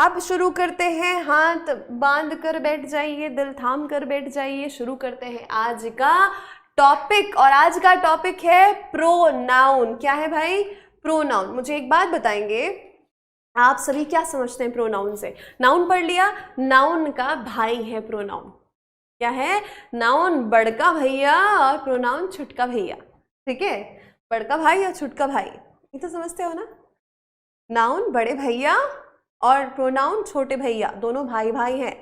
अब शुरू करते हैं, हाथ बांध कर बैठ जाइए, दिल थाम कर बैठ जाइए। शुरू करते हैं आज का टॉपिक, और आज का टॉपिक है प्रोनाउन। क्या है भाई? प्रोनाउन। मुझे एक बात बताएंगे, आप सभी क्या समझते हैं प्रोनाउन से? नाउन पढ़ लिया, नाउन का भाई है प्रोनाउन। क्या है? नाउन बड़का भैया और प्रोनाउन छुटका भैया। ठीक है, बड़का भाई और छुटका भाई, ये तो समझते हो ना? नाउन बड़े भैया और प्रोनाउन छोटे भैया, दोनों भाई भाई हैं।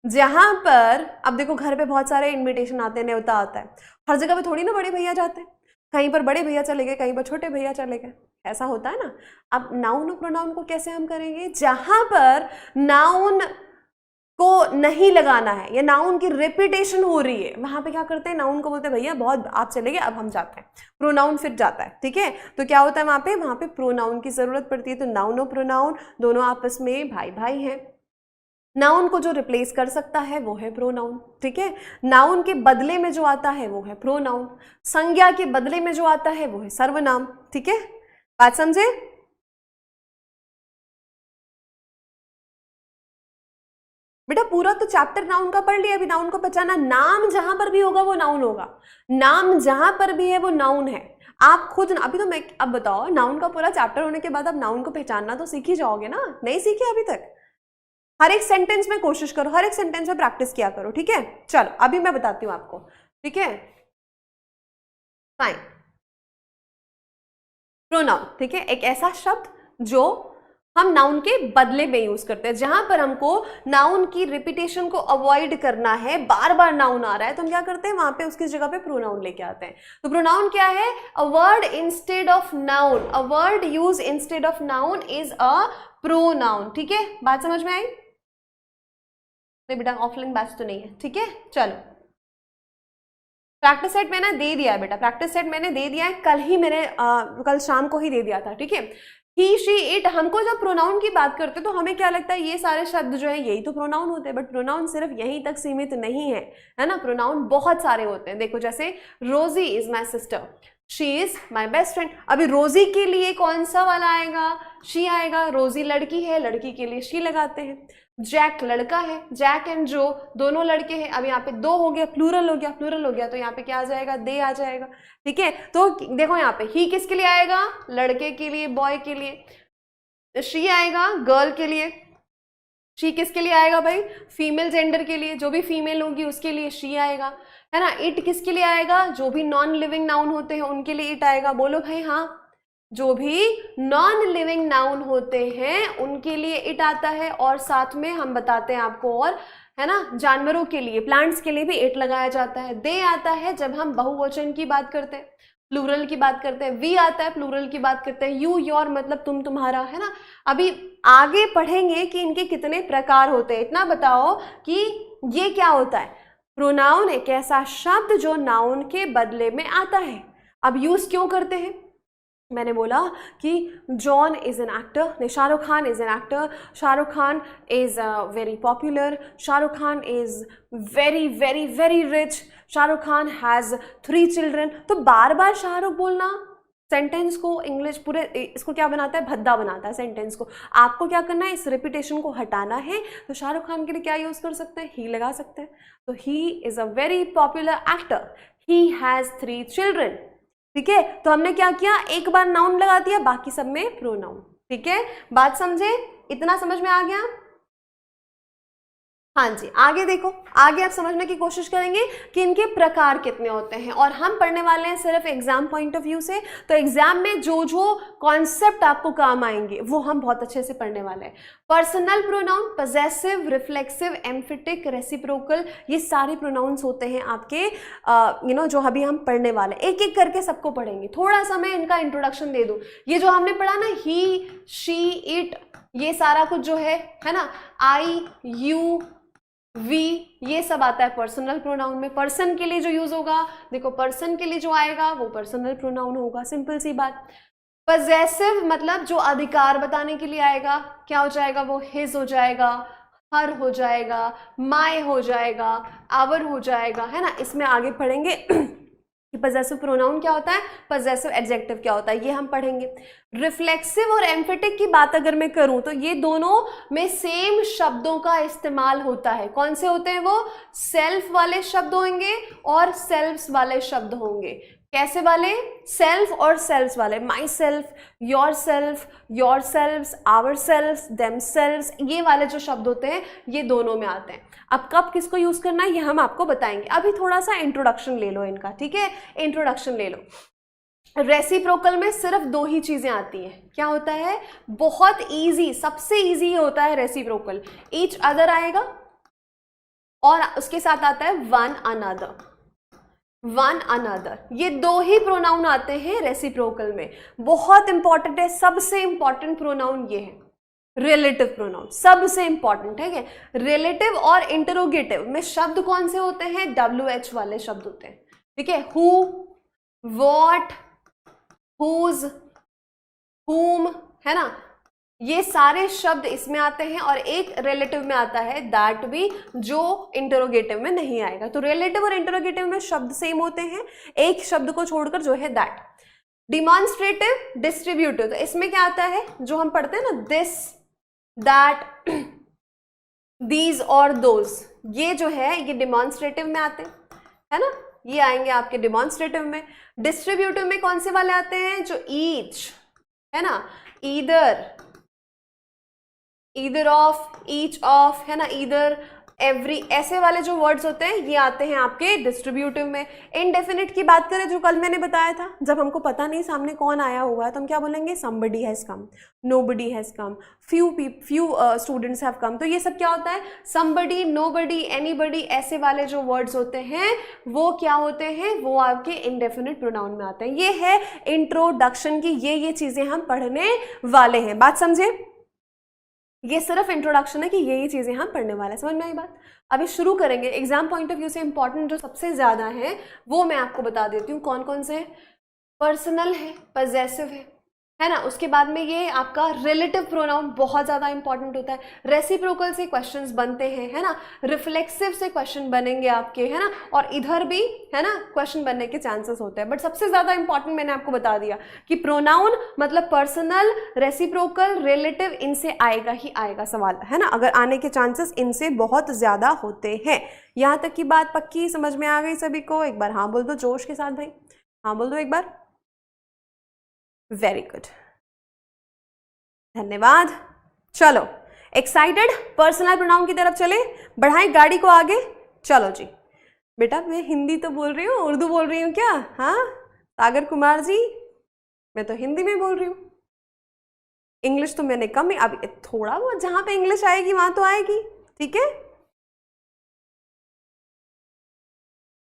जहां पर अब देखो, घर पे बहुत सारे इनविटेशन आते हैं, न्योता आता है, हर जगह पे थोड़ी ना बड़े भैया जाते हैं। कहीं पर बड़े भैया चले गए, कहीं पर छोटे भैया चले गए, ऐसा होता है ना। अब नाउन और प्रोनाउन को कैसे हम करेंगे? जहां पर नाउन को नहीं लगाना है या नाउन की रेपिटेशन हो रही है, वहां पे क्या करते हैं? नाउन को बोलते हैं भैया बहुत आप चले गए, अब हम जाते हैं। प्रोनाउन फिर जाता है। ठीक है, तो क्या होता है वहां पे प्रोनाउन की जरूरत पड़ती है। तो नाउन और प्रोनाउन दोनों आपस में भाई भाई हैं। नाउन को जो रिप्लेस कर सकता है वो है प्रोनाउन। ठीक है, नाउन के बदले में जो आता है वो है प्रोनाउन। संज्ञा के बदले में जो आता है वो है सर्वनाम। ठीक है, बात समझे? बेटा पूरा तो चैप्टर नाउन का पढ़ लिया, अभी नाउन को पहचाना। नाम जहां पर भी होगा वो नाउन होगा, नाम जहां पर भी है वो नाउन है। आप खुद अभी तो मैं अब बताओ, नाउन का पूरा चैप्टर होने के बाद आप नाउन को पहचानना तो सीख ही जाओगे ना? नहीं सीखे अभी तक? हर एक सेंटेंस में कोशिश करो, हर एक सेंटेंस में प्रैक्टिस किया करो। ठीक है, चलो अभी मैं बताती हूँ आपको। ठीक है, फाइन। प्रोनाउन, ठीक है, एक ऐसा शब्द जो हम नाउन के बदले में यूज करते हैं। जहां पर हमको नाउन की रिपीटेशन को अवॉइड करना है, बार बार नाउन आ रहा है, तो हम क्या करते हैं? वहां पे उसकी जगह पे प्रोनाउन लेके आते हैं। तो प्रोनाउन क्या है? A word instead of noun, a word use instead of noun is a pronoun. ठीक है, बात समझ में आई? नहीं बेटा, ऑफलाइन बैच तो नहीं है। ठीक है, चलो प्रैक्टिस सेट मैंने दे दिया है बेटा, प्रैक्टिस सेट मैंने दे दिया है, कल ही मैंने कल शाम को ही दे दिया था। ठीक है, ही शी इट, हमको जब प्रोनाउन की बात करते हैं तो हमें क्या लगता है ये सारे शब्द जो है यही तो प्रोनाउन होते हैं, बट प्रोनाउन सिर्फ यहीं तक सीमित नहीं है ना? प्रोनाउन बहुत सारे होते हैं। देखो जैसे रोजी is my sister, she is my best friend. अभी रोजी के लिए कौन सा वाला आएगा? शी आएगा। रोजी लड़की है, लड़की के लिए शी लगाते हैं। जैक लड़का है, जैक एंड जो दोनों लड़के हैं। अब यहाँ पे दो हो गया, प्लूरल हो गया, प्लूरल हो गया तो यहाँ पे क्या आ जाएगा? दे आ जाएगा। ठीक है, तो देखो यहाँ पे ही किसके लिए आएगा? लड़के के लिए, बॉय के लिए। शी आएगा गर्ल के लिए। शी किसके लिए आएगा भाई? फीमेल जेंडर के लिए, जो भी फीमेल होगी उसके लिए शी आएगा, है ना? इट किसके लिए आएगा? जो भी नॉन लिविंग नाउन होते हैं उनके लिए इट आएगा। बोलो भाई हाँ, जो भी नॉन लिविंग नाउन होते हैं उनके लिए इट आता है। और साथ में हम बताते हैं आपको, और है ना, जानवरों के लिए, प्लांट्स के लिए भी इट लगाया जाता है। दे आता है जब हम बहुवचन की बात करते हैं, प्लूरल की बात करते हैं। वी आता है प्लूरल की बात करते हैं। यू योर मतलब तुम तुम्हारा, है ना? अभी आगे पढ़ेंगे कि इनके कितने प्रकार होते हैं। इतना बताओ कि ये क्या होता है? प्रोनाउन एक ऐसा शब्द जो नाउन के बदले में आता है। अब यूज क्यों करते हैं? मैंने बोला कि जॉन इज एन एक्टर, नहीं Shahrukh Khan is an actor, Shahrukh Khan is very popular, Shahrukh Khan is very very very rich, Shahrukh Khan has 3 children. तो बार बार शाहरुख बोलना सेंटेंस को, इंग्लिश पूरे इसको क्या बनाता है? भद्दा बनाता है सेंटेंस को। आपको क्या करना है? इस रिपीटेशन को हटाना है। तो शाहरुख खान के लिए क्या यूज कर सकते हैं? ही लगा सकते हैं। तो he is a very popular actor, he has 3 children. ठीक है, तो हमने क्या किया? एक बार नाउन लगा दिया, बाकी सब में प्रोनाउन। ठीक है, बात समझे? इतना समझ में आ गया? हाँ जी, आगे देखो, आगे आप समझने की कोशिश करेंगे कि इनके प्रकार कितने होते हैं। और हम पढ़ने वाले हैं सिर्फ एग्जाम पॉइंट ऑफ व्यू से, तो एग्जाम में जो जो कॉन्सेप्ट आपको काम आएंगे वो हम बहुत अच्छे से पढ़ने वाले हैं। Personal pronoun, possessive, reflexive, emphatic, reciprocal, ये सारे प्रोनाउंस होते हैं आपके जो अभी हम पढ़ने वाले। एक एक करके सबको पढ़ेंगे। थोड़ा सा मैं इनका इंट्रोडक्शन दे दूं। ये जो हमने पढ़ा ना, ही, शी, इट, ये सारा कुछ जो है ना, आई, यू, वी, ये सब आता है पर्सनल प्रोनाउन में। पर्सन के लिए जो यूज होगा, देखो पर्सन के लिए जो आएगा वो पर्सनल प्रोनाउन होगा, सिंपल सी बात। पजेसिव मतलब जो अधिकार बताने के लिए आएगा, क्या हो जाएगा? वो हिज हो जाएगा, हर हो जाएगा, माय हो जाएगा, आवर हो जाएगा, है ना? इसमें आगे पढ़ेंगे कि पजेसिव प्रोनाउन क्या होता है, पजेसिव एडजेक्टिव क्या होता है, ये हम पढ़ेंगे। रिफ्लेक्सिव और एम्फेटिक की बात अगर मैं करूं तो ये दोनों में सेम शब्दों का इस्तेमाल होता है। कौन से होते हैं वो, सेल्फ वाले शब्द होंगे और सेल्फ्स वाले शब्द होंगे। कैसे वाले, सेल्फ और सेल्फ्स वाले, myself, yourself, yourselves, ourselves, themselves, ये वाले जो शब्द होते हैं ये दोनों में आते हैं। अब कब किसको यूज करना है ये हम आपको बताएंगे। अभी थोड़ा सा इंट्रोडक्शन ले लो इनका, ठीक है, इंट्रोडक्शन ले लो। रेसिप्रोकल में सिर्फ दो ही चीजें आती हैं। क्या होता है, बहुत इजी, सबसे इजी होता है रेसिप्रोकल। ईच अदर आएगा और उसके साथ आता है वन अनदर, वन अनदर, ये दो ही प्रोनाउन आते हैं रेसिप्रोकल में। बहुत इंपॉर्टेंट है, सबसे इंपॉर्टेंट प्रोनाउन ये है रिलेटिव प्रोनाउन, सबसे इंपॉर्टेंट है। रिलेटिव और इंटरोगेटिव में शब्द कौन से होते हैं, WH वाले शब्द होते हैं, ठीक है। हु, वॉट, हुज, हुम, है ना, ये सारे शब्द इसमें आते हैं। और एक रिलेटिव में आता है दैट भी, जो इंटरोगेटिव में नहीं आएगा। तो रिलेटिव और इंटरोगेटिव में शब्द सेम होते हैं, एक शब्द को छोड़कर जो है दैट। डिमॉन्स्ट्रेटिव, डिस्ट्रीब्यूटिव, तो इसमें क्या आता है, जो हम पढ़ते हैं ना, दिस, दैट, दीज और दोज, ये जो है ये डिमॉन्स्ट्रेटिव में आते हैं, है ना, ये आएंगे आपके डिमॉन्स्ट्रेटिव में। डिस्ट्रीब्यूटिव में कौन से वाले आते हैं, जो ईच, है ना, either, either of, each of, है ना, ईदर, एवरी, ऐसे वाले जो वर्ड्स होते हैं ये आते हैं आपके डिस्ट्रीब्यूटिव में। इनडेफिनिट की बात करें, जो कल मैंने बताया था, जब हमको पता नहीं सामने कौन आया हुआ है तो हम क्या बोलेंगे, somebody has come, nobody has come, few students have come। तो ये सब क्या होता है, somebody, nobody, anybody, ऐसे वाले जो वर्ड्स होते हैं वो क्या होते हैं, वो आपके इनडेफिनिट प्रोनाउन में आते हैं। ये है इंट्रोडक्शन की, ये चीजें हम पढ़ने वाले हैं। बात समझे, ये सिर्फ इंट्रोडक्शन है कि ये चीजें हम पढ़ने वाले हैं। समझ में आई बात। अभी शुरू करेंगे। एग्जाम पॉइंट ऑफ व्यू से इंपॉर्टेंट जो सबसे ज्यादा है वो मैं आपको बता देती हूँ कौन कौन से। पर्सनल है, पजेसिव है ना, उसके बाद में ये आपका रिलेटिव प्रोनाउन बहुत ज़्यादा इंपॉर्टेंट होता है। रेसिप्रोकल से क्वेश्चंस बनते हैं, है ना, रिफ्लेक्सिव से क्वेश्चन बनेंगे आपके, है ना, और इधर भी, है ना, क्वेश्चन बनने के चांसेस होते हैं। बट सबसे ज़्यादा इंपॉर्टेंट मैंने आपको बता दिया कि प्रोनाउन मतलब पर्सनल, रेसिप्रोकल, रिलेटिव, इनसे आएगा ही आएगा सवाल, है ना, अगर आने के चांसेस इनसे बहुत ज़्यादा होते हैं। यहाँ तक की बात पक्की समझ में आ गई सभी को? एक बार हाँ बोल दो जोश के साथ भाई, हाँ बोल दो एक बार। वेरी गुड, धन्यवाद। चलो एक्साइटेड, पर्सनल प्रोनाउन की तरफ चले, बढ़ाएं गाड़ी को आगे। चलो जी बेटा, मैं हिंदी तो बोल रही हूँ, उर्दू बोल रही हूँ क्या? हाँ सागर कुमार जी, मैं तो हिंदी में बोल रही हूँ, इंग्लिश तो मैंने कम ही, अब थोड़ा बहुत जहाँ पे इंग्लिश आएगी वहां तो आएगी, ठीक है।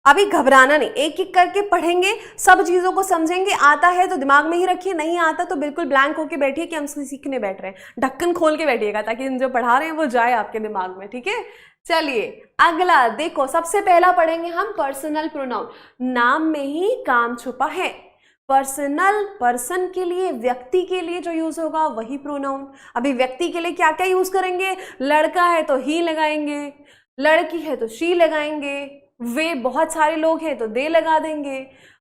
अभी घबराना नहीं, एक एक करके पढ़ेंगे, सब चीजों को समझेंगे। आता है तो दिमाग में ही रखिए, नहीं आता तो बिल्कुल ब्लैंक होके बैठिए कि हम सीखने बैठ रहे हैं। ढक्कन खोल के बैठिएगा ताकि जो पढ़ा रहे हैं वो जाए आपके दिमाग में, ठीक है। चलिए अगला देखो, सबसे पहला पढ़ेंगे हम पर्सनल प्रोनाउन। नाम में ही काम छुपा है। पर्सनल, पर्सन के लिए, व्यक्ति के लिए जो यूज होगा वही प्रोनाउन। अभी व्यक्ति के लिए क्या क्या यूज करेंगे? लड़का है तो ही लगाएंगे, लड़की है तो शी लगाएंगे, वे बहुत सारे लोग हैं तो दे लगा देंगे,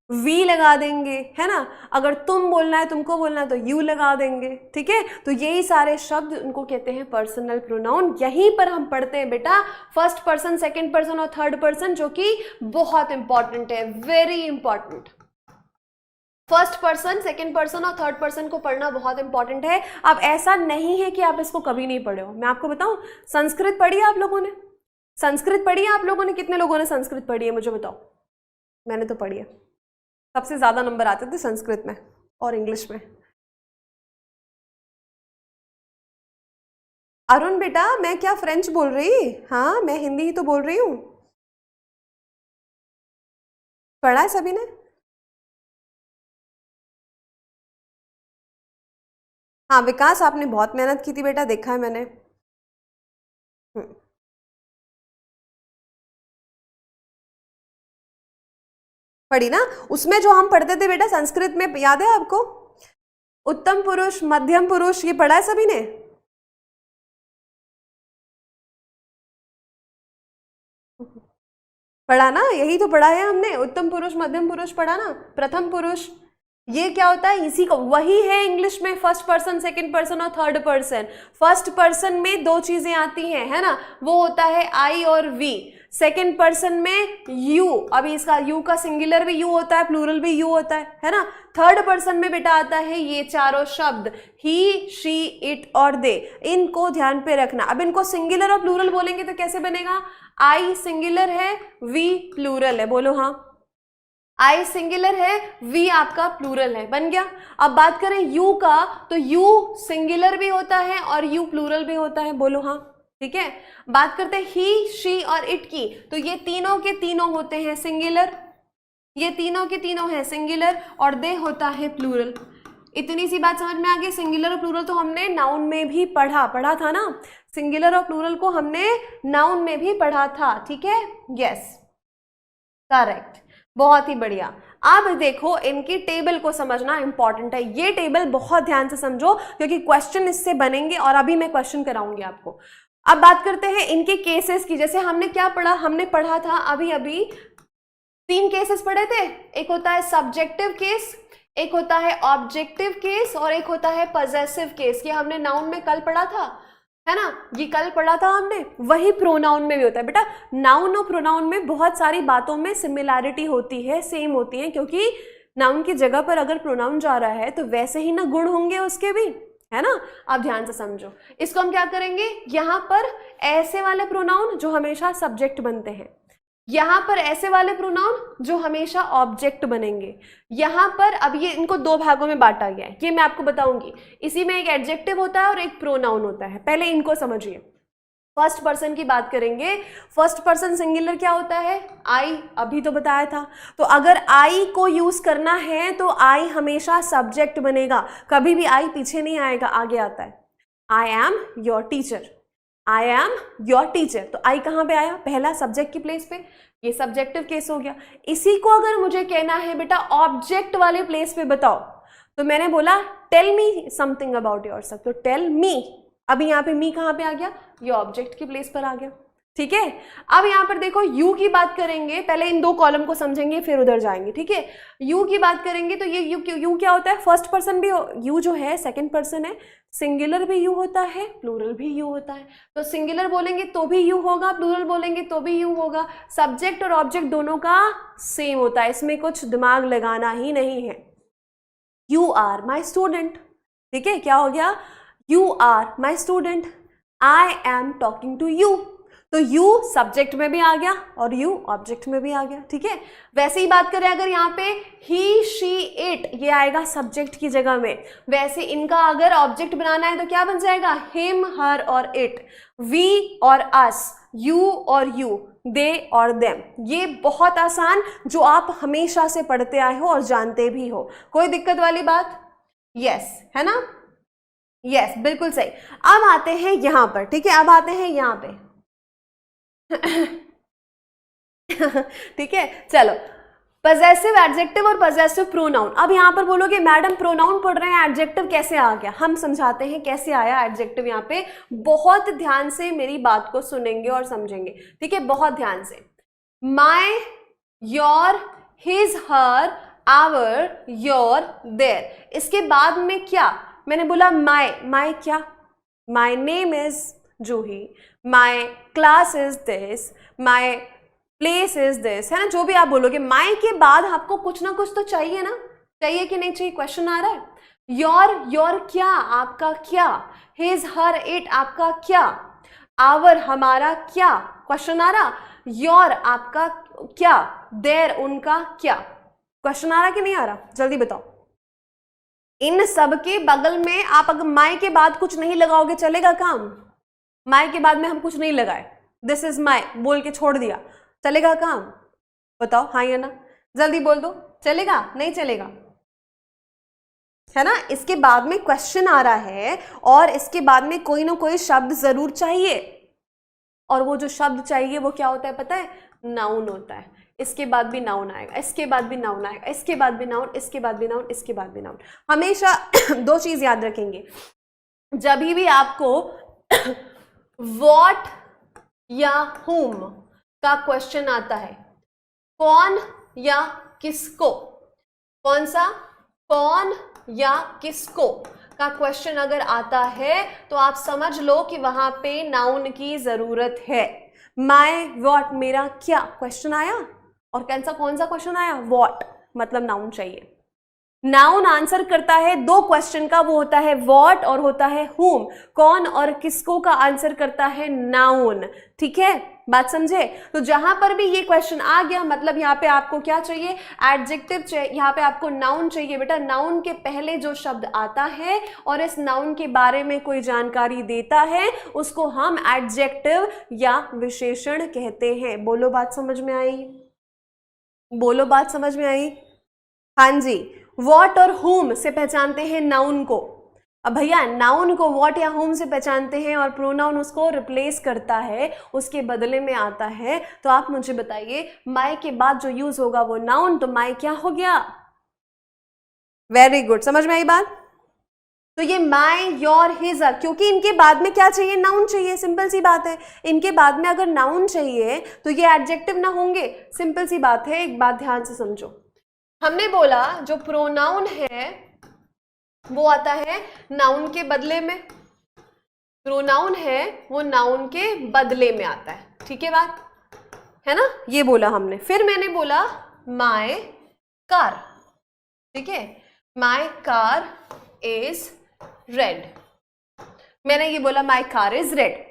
वी लगा देंगे, है ना। अगर तुम बोलना है, तुमको बोलना है तो यू लगा देंगे, ठीक है। तो यही सारे शब्द उनको कहते हैं पर्सनल प्रोनाउन। यहीं पर हम पढ़ते हैं बेटा फर्स्ट पर्सन, सेकंड पर्सन और थर्ड पर्सन, जो कि बहुत इंपॉर्टेंट है, very important. First person, second person और थर्ड पर्सन को पढ़ना बहुत इंपॉर्टेंट है। अब ऐसा नहीं है कि आप इसको कभी नहीं पढ़े हो। मैं आपको बताऊं, संस्कृत पढ़ी है आप लोगों ने? संस्कृत पढ़ी है आप लोगों ने? कितने लोगों ने संस्कृत पढ़ी है मुझे बताओ। मैंने तो पढ़ी है, सबसे ज्यादा नंबर आते थे संस्कृत में और इंग्लिश में। अरुण बेटा, मैं क्या फ्रेंच बोल रही? हाँ मैं हिंदी ही तो बोल रही हूँ। पढ़ा है सभी ने? हाँ विकास, आपने बहुत मेहनत की थी बेटा, देखा है मैंने। पढ़ी ना? उसमें जो हम पढ़ते थे बेटा संस्कृत में, याद है आपको? उत्तम पुरुष, मध्यम पुरुष, ये पढ़ा है सभी ने? पढ़ा ना, यही तो पढ़ा है हमने, उत्तम पुरुष मध्यम पुरुष पढ़ा ना, प्रथम पुरुष। ये क्या होता है, इसी को वही है इंग्लिश में फर्स्ट पर्सन, सेकंड पर्सन और थर्ड पर्सन। फर्स्ट पर्सन में दो चीजें आती हैं, है ना, वो होता है आई और वी। सेकंड पर्सन में यू, अभी इसका यू का सिंगुलर भी यू होता है, प्लूरल भी यू होता है ना। थर्ड पर्सन में बेटा आता है ये चारों शब्द, ही, शी, इट और दे। इनको ध्यान पे रखना। अब इनको सिंगुलर और प्लूरल बोलेंगे तो कैसे बनेगा, आई सिंगुलर है, वी प्लूरल है, बोलो हाँ। आई सिंगुलर है, वी आपका प्लूरल है, बन गया। अब बात करें यू का, तो यू सिंगुलर भी होता है और यू प्लूरल भी होता है, बोलो हाँ, ठीक है। बात करते हैं ही, शी और इट की, तो ये तीनों के तीनों होते हैं सिंगुलर, ये तीनों के तीनों है सिंगुलर, और दे होता है प्लूरल। इतनी सी बात समझ में आ गई। सिंगुलर और प्लूरल तो हमने नाउन में भी पढ़ा था ना, सिंगुलर और प्लूरल को हमने नाउन में भी पढ़ा था, ठीक है, यस करेक्ट, बहुत ही बढ़िया। अब देखो इनकी टेबल को समझना इंपॉर्टेंट है, ये टेबल बहुत ध्यान से समझो क्योंकि क्वेश्चन इससे बनेंगे और अभी मैं क्वेश्चन कराऊंगी आपको। अब बात करते हैं इनके केसेस की। जैसे हमने क्या पढ़ा, हमने पढ़ा था अभी अभी 3 केसेस पढ़े थे, एक होता है सब्जेक्टिव केस, एक होता है ऑब्जेक्टिव केस और एक होता है पजेसिव केस। ये हमने नाउन में कल पढ़ा था, है ना, ये कल पढ़ा था हमने। वही प्रोनाउन में भी होता है बेटा। नाउन और प्रोनाउन में बहुत सारी बातों में सिमिलैरिटी होती है, सेम होती है, क्योंकि नाउन की जगह पर अगर प्रोनाउन जा रहा है तो वैसे ही ना गुण होंगे उसके भी, है ना। आप ध्यान से समझो। इसको हम क्या करेंगे, यहाँ पर ऐसे वाले प्रोनाउन जो हमेशा सब्जेक्ट बनते हैं, यहाँ पर ऐसे वाले प्रोनाउन जो हमेशा ऑब्जेक्ट बनेंगे। यहाँ पर अब ये इनको 2 भागों में बांटा गया है, ये मैं आपको बताऊंगी। इसी में एक एडजेक्टिव होता है और एक प्रोनाउन होता है, पहले इनको समझिए। फर्स्ट पर्सन की बात करेंगे। फर्स्ट पर्सन सिंगुलर क्या होता है, आई, अभी तो बताया था। तो अगर आई को यूज करना है तो आई हमेशा सब्जेक्ट बनेगा, कभी भी आई पीछे नहीं आएगा, आगे आता है। I am your teacher, I am your teacher, तो आई कहाँ पे आया, पहला सब्जेक्ट की प्लेस पे, ये सब्जेक्टिव केस हो गया। इसी को अगर मुझे कहना है बेटा ऑब्जेक्ट वाले प्लेस पे बताओ, तो मैंने बोला tell me something about yourself, तो टेल मी, अभी यहाँ पे मी कहाँ पे आ गया, ये ऑब्जेक्ट की प्लेस पर आ गया, ठीक है। अब यहाँ पर देखो यू की बात करेंगे, पहले इन 2 कॉलम को समझेंगे फिर उधर जाएंगे, ठीक है। यू की बात करेंगे तो ये यू क्या होता है, फर्स्ट पर्सन भी यू जो है सेकंड पर्सन है, सिंगुलर भी यू होता है, प्लूरल भी यू होता है। तो सिंगुलर बोलेंगे तो भी यू होगा, प्लूरल बोलेंगे तो भी यू होगा। सब्जेक्ट और ऑब्जेक्ट दोनों का सेम होता है, इसमें कुछ दिमाग लगाना ही नहीं है। यू आर माई स्टूडेंट, ठीक है, क्या हो गया, you are my student, I am talking to you, तो यू सब्जेक्ट में भी आ गया और यू ऑब्जेक्ट में भी आ गया, ठीक है। वैसे ही बात करें अगर यहाँ पे ही, शी, इट, ये आएगा सब्जेक्ट की जगह में। वैसे इनका अगर ऑब्जेक्ट बनाना है तो क्या बन जाएगा, हिम, हर और इट, वी और अस, यू और यू, दे और देम। ये बहुत आसान, जो आप हमेशा से पढ़ते आए हो और जानते भी हो। कोई दिक्कत वाली बात, यस, है ना, यस, बिल्कुल सही। अब आते हैं यहाँ पर, ठीक है, अब आते हैं यहाँ पे ठीक है, चलो, पजेसिव एडजेक्टिव और पजेसिव प्रोनाउन। अब यहाँ पर बोलोगे मैडम प्रोनाउन पढ़ रहे हैं, एडजेक्टिव कैसे आ गया, हम समझाते हैं कैसे आया एडजेक्टिव। यहाँ पे बहुत ध्यान से मेरी बात को सुनेंगे और समझेंगे, ठीक है, बहुत ध्यान से। My, your, his, her, our, your, their, इसके बाद में क्या, मैंने बोला माई, माई क्या, my name is Juhi, my class is this, my place is this, है ना, जो भी आप बोलोगे। माई के बाद आपको कुछ ना कुछ तो चाहिए ना, चाहिए कि नहीं चाहिए, क्वेश्चन आ रहा है। योर, योर क्या, आपका क्या, हिज, हर, इट, आपका क्या, आवर, हमारा क्या, क्वेश्चन आ रहा। योर, आपका क्या, देयर, उनका क्या, क्वेश्चन आ रहा कि नहीं आ रहा, जल्दी बताओ। इन सब के बगल में आप अगर माई के बाद कुछ नहीं लगाओगे चलेगा काम, माई के बाद में हम कुछ नहीं लगाए, दिस इज माई बोल के छोड़ दिया, चलेगा काम, बताओ हाँ या ना, जल्दी बोल दो, चलेगा नहीं चलेगा, है ना। इसके बाद में क्वेश्चन आ रहा है और इसके बाद में कोई ना कोई शब्द जरूर चाहिए, और वो जो शब्द चाहिए वो क्या होता है पता है, नाउन होता है। इसके बाद भी नाउन आएगा, इसके बाद भी नाउन आएगा, इसके बाद भी नाउन, इसके बाद भी नाउन, इसके बाद भी नाउन। हमेशा 2 चीज याद रखेंगे, जब भी आपको व्हाट या whom का क्वेश्चन आता है, कौन या किसको, कौन सा, कौन या किसको का क्वेश्चन अगर आता है तो आप समझ लो कि वहां पे नाउन की जरूरत है। माय, व्हाट, मेरा क्या, क्वेश्चन आया, और कौन सा क्वेश्चन आया, व्हाट, मतलब नाउन चाहिए। नाउन आंसर करता है दो क्वेश्चन का, वो होता है व्हाट और होता है whom। कौन और किसको का आंसर करता है नाउन। ठीक है, बात समझे। तो जहां पर भी ये क्वेश्चन आ गया मतलब यहाँ पे आपको क्या चाहिए, एडजेक्टिव चाहिए, यहाँ पे आपको नाउन चाहिए बेटा। नाउन के पहले जो शब्द आता है और इस नाउन के बारे में कोई जानकारी देता है उसको हम एडजेक्टिव या विशेषण कहते हैं। बोलो बात समझ में आई, बोलो बात समझ में आई। हाँ जी, व्हाट और whom से पहचानते हैं नाउन को। अब भैया नाउन को व्हाट या whom से पहचानते हैं और प्रोनाउन उसको रिप्लेस करता है, उसके बदले में आता है। तो आप मुझे बताइए माय के बाद जो यूज होगा वो नाउन, तो माय क्या हो गया, वेरी गुड, समझ में आई बात। तो ये माय, योर, हिज, आर, क्योंकि इनके बाद में क्या चाहिए, नाउन चाहिए, सिंपल सी बात है। इनके बाद में अगर नाउन चाहिए तो ये एडजेक्टिव ना होंगे, सिंपल सी बात है। एक बात ध्यान से समझो, हमने बोला जो प्रोनाउन है वो आता है नाउन के बदले में, प्रोनाउन है वो नाउन के बदले में आता है। ठीक है बात, है ना, ये बोला हमने। फिर मैंने बोला माय कार, ठीक है, माय कार इज रेड, मैंने ये बोला माय कार इज रेड।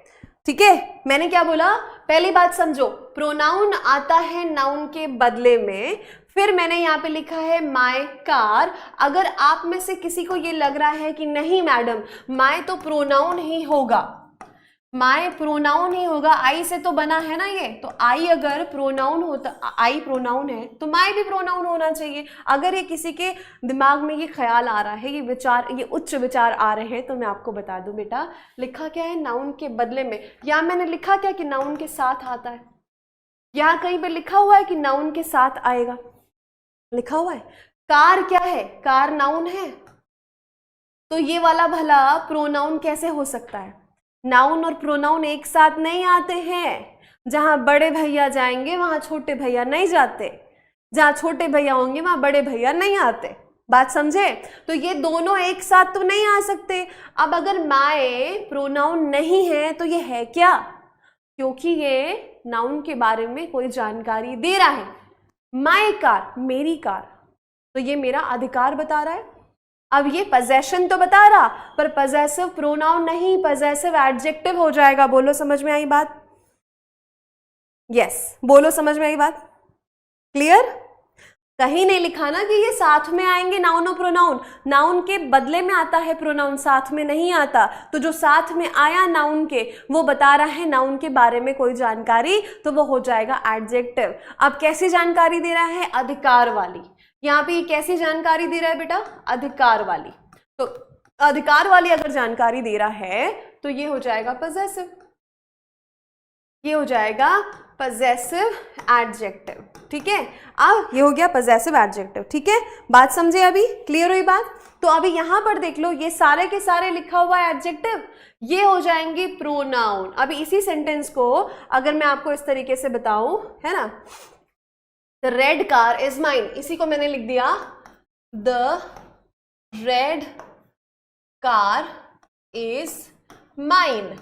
ठीक है, मैंने क्या बोला, पहली बात समझो, प्रोनाउन आता है नाउन के बदले में। फिर मैंने यहाँ पे लिखा है माय कार। अगर आप में से किसी को ये लग रहा है कि नहीं मैडम माय तो प्रोनाउन ही होगा, माय प्रोनाउन ही होगा, आई से तो बना है ना ये, तो आई अगर प्रोनाउन होता, आई प्रोनाउन है तो माय भी प्रोनाउन होना चाहिए। अगर ये किसी के दिमाग में ये ख्याल आ रहा है, ये विचार, ये उच्च विचार आ रहे हैं, तो मैं आपको बता दूं बेटा, लिखा क्या है नाउन के बदले में। या मैंने लिखा क्या कि नाउन के साथ आता है, यहाँ कहीं पे लिखा हुआ है कि नाउन के साथ आएगा, लिखा हुआ है। कार क्या है, कार नाउन है, तो ये वाला भला प्रोनाउन कैसे हो सकता है। नाउन और प्रोनाउन एक साथ नहीं आते हैं। जहां बड़े भैया जाएंगे वहां छोटे भैया नहीं जाते, जहां छोटे भैया होंगे वहां बड़े भैया नहीं आते, बात समझे। तो ये दोनों एक साथ तो नहीं आ सकते। अब अगर माय प्रोनाउन नहीं है तो ये है क्या, क्योंकि ये नाउन के बारे में कोई जानकारी दे रहा है। माय कार, मेरी कार, तो ये मेरा अधिकार बता रहा है। अब ये पजेशन तो बता रहा, पर पजेसिव प्रोनाउन नहीं, पजेसिव एडजेक्टिव हो जाएगा। बोलो समझ में आई बात, यस, बोलो समझ में आई बात, क्लियर। कहीं नहीं लिखा ना कि ये साथ में आएंगे नाउन और प्रोनाउन, नाउन के बदले में आता है प्रोनाउन, साथ में नहीं आता। तो जो साथ में आया नाउन के वो बता रहा है नाउन के बारे में कोई जानकारी, तो वो हो जाएगा एडजेक्टिव। अब कैसी जानकारी दे रहा है, अधिकार वाली। यहाँ पे कैसी जानकारी दे रहा है बेटा, अधिकार वाली। तो अधिकार वाली अगर जानकारी दे रहा है तो ये हो जाएगा पजेसिव, ये हो जाएगा पजेसिव एडजेक्टिव। ठीक है, अब ये हो गया पजेसिव एडजेक्टिव। ठीक है, बात समझे, अभी क्लियर हुई बात। तो अभी यहां पर देख लो, ये सारे के सारे लिखा हुआ है एडजेक्टिव, ये हो जाएंगे प्रोनाउन। अभी इसी सेंटेंस को अगर मैं आपको इस तरीके से बताऊं, है ना, the red car is mine, इसी को मैंने लिख दिया the red car is mine.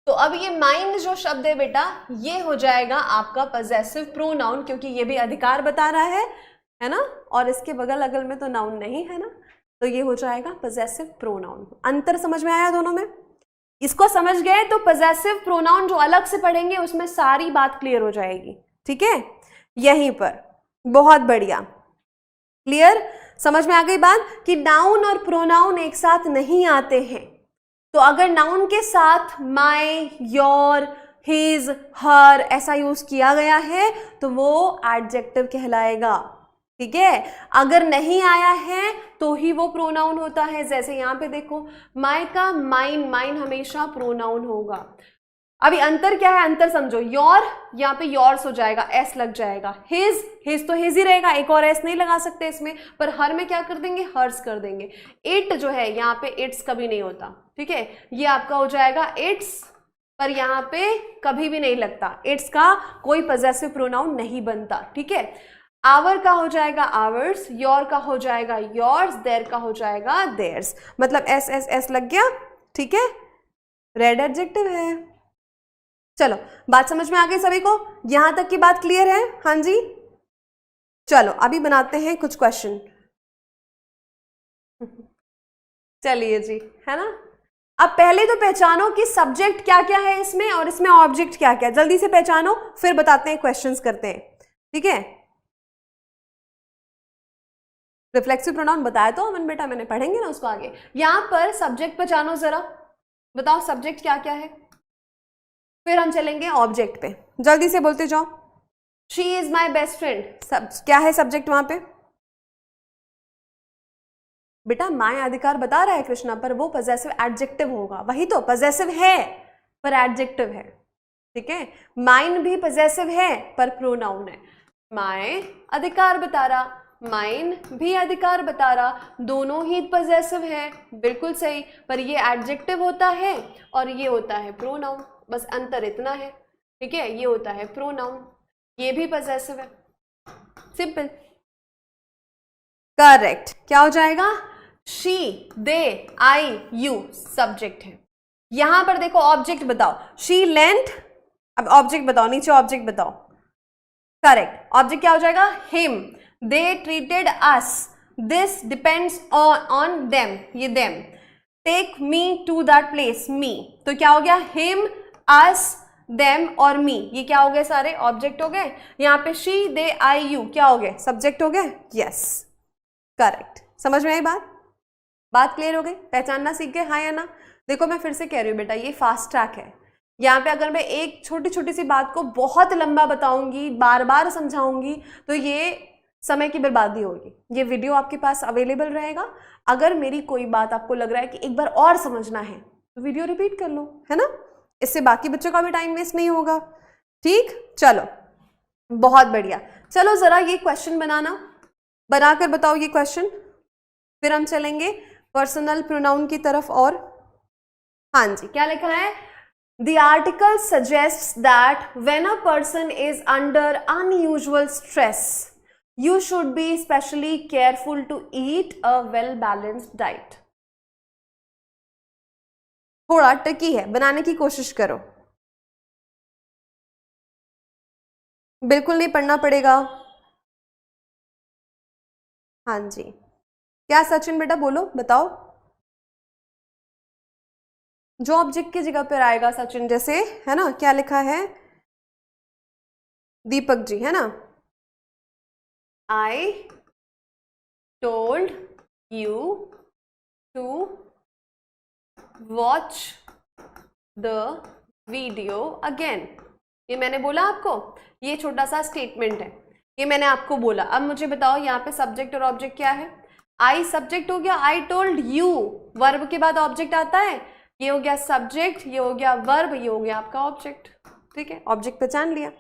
तो अब ये माइन जो शब्द है बेटा, ये हो जाएगा आपका पजेसिव प्रोनाउन, क्योंकि ये भी अधिकार बता रहा है ना, और इसके बगल अगल में तो नाउन नहीं है ना, तो ये हो जाएगा पजेसिव प्रोनाउन। अंतर समझ में आया दोनों में, इसको समझ गए तो पजेसिव प्रोनाउन जो अलग से पढ़ेंगे उसमें सारी बात क्लियर हो जाएगी। ठीक है, यहीं पर, बहुत बढ़िया, क्लियर, समझ में आ गई बात कि नाउन और प्रोनाउन एक साथ नहीं आते हैं। तो अगर नाउन के साथ माय, योर, हिज, हर ऐसा यूज किया गया है तो वो एडजेक्टिव कहलाएगा। ठीक है, अगर नहीं आया है तो ही वो प्रोनाउन होता है। जैसे यहाँ पे देखो, माय का माइन, माइन हमेशा प्रोनाउन होगा। अभी अंतर क्या है, अंतर समझो, योर यहाँ पे योर्स हो जाएगा, एस लग जाएगा। हिज, हिज तो हिज ही रहेगा, एक और एस नहीं लगा सकते इसमें। पर हर में क्या कर देंगे, हर्स कर देंगे। इट जो है यहाँ पे इट्स कभी नहीं होता। ठीक है, ये आपका हो जाएगा इट्स, पर यहाँ पे कभी भी नहीं लगता, इट्स का कोई पजेसिव प्रोनाउन नहीं बनता। ठीक है, आवर का हो जाएगा आवर्स, योर का हो जाएगा योर्स, देयर का हो जाएगा देयर्स। मतलब एस एस एस लग गया, ठीक है, रेड एडजेक्टिव है। चलो बात समझ में आ गई सभी को, यहां तक की बात क्लियर है? हाँ जी, चलो अभी बनाते हैं कुछ क्वेश्चन। चलिए जी, है ना। अब पहले तो पहचानो कि सब्जेक्ट क्या क्या है इसमें और इसमें ऑब्जेक्ट क्या क्या है, जल्दी से पहचानो, फिर बताते हैं, क्वेश्चंस करते हैं, ठीक है। रिफ्लेक्सिव प्रोनाउन बताया तो अमन बेटा मैंने, पढ़ेंगे ना उसको आगे। यहां पर सब्जेक्ट पहचानो जरा, बताओ सब्जेक्ट क्या क्या है, फिर हम चलेंगे ऑब्जेक्ट पे, जल्दी से बोलते जाओ। She is my best friend, सब क्या है सब्जेक्ट वहां पे? बेटा माय अधिकार बता रहा है कृष्णा, पर वो पजेसिव एडजेक्टिव होगा, वही तो पजेसिव है पर एडजेक्टिव है, ठीक है। माइन भी पजेसिव है पर प्रोनाउन है। माय अधिकार बता रहा, माइन भी अधिकार बता रहा, दोनों ही पजेसिव है, बिल्कुल सही, पर ये एडजेक्टिव होता है और ये होता है प्रोनाउन, बस अंतर इतना है, ठीक है। ये होता है प्रोनाउन, ये भी पजेसिव है, सिंपल। करेक्ट, क्या हो जाएगा? She, they, I, you subject है। यहां पर देखो ऑब्जेक्ट बताओ, शी लेंट, अब ऑब्जेक्ट बताओ, नीचे ऑब्जेक्ट बताओ। करेक्ट, ऑब्जेक्ट क्या हो जाएगा? Him, they treated us, this depends on them, ये them, take me to that place, me, तो क्या हो गया? हिम, अस, देम और मी, ये क्या हो गए? सारे ऑब्जेक्ट हो गए। यहाँ पे शी, दे, आई, यू क्या हो गए? सब्जेक्ट हो गए। यस करेक्ट, समझ में आई बात? बात क्लियर हो गई? पहचानना सीख गए, हाँ या ना? देखो मैं फिर से कह रही हूँ बेटा, ये फास्ट ट्रैक है। यहाँ पे अगर मैं एक छोटी छोटी सी बात को बहुत लंबा बताऊंगी, बार बार समझाऊंगी, तो ये समय की बर्बादी होगी। ये वीडियो आपके पास अवेलेबल रहेगा, अगर मेरी कोई बात आपको लग रहा है कि एक बार और समझना है तो वीडियो रिपीट कर लो, है ना। इससे बाकी बच्चों का भी टाइम वेस्ट नहीं होगा, ठीक। चलो बहुत बढ़िया, चलो जरा ये क्वेश्चन बनाना, बनाकर बताओ ये क्वेश्चन, फिर हम चलेंगे पर्सनल प्रोनाउन की तरफ। और हाँ जी, क्या लिखा है? The article suggests that when a person is under unusual stress, you should be especially careful to eat a well-balanced diet. थोड़ा ट्रिकी है, बनाने की कोशिश करो, बिल्कुल नहीं पढ़ना पड़ेगा। हाँ जी, क्या सचिन बेटा बोलो, बताओ। जो ऑब्जेक्ट की जगह पर आएगा सचिन, जैसे है ना, क्या लिखा है? दीपक जी, है ना, I told you to watch the video again. ये मैंने बोला आपको, ये छोटा सा स्टेटमेंट है, ये मैंने आपको बोला। अब मुझे बताओ यहाँ पे सब्जेक्ट और ऑब्जेक्ट क्या है? आई सब्जेक्ट हो गया, आई टोल्ड यू, वर्ब के बाद ऑब्जेक्ट आता है, ये हो गया सब्जेक्ट, ये हो गया वर्ब, ये हो गया आपका ऑब्जेक्ट, ठीक है। ऑब्जेक्ट पहचान लिया,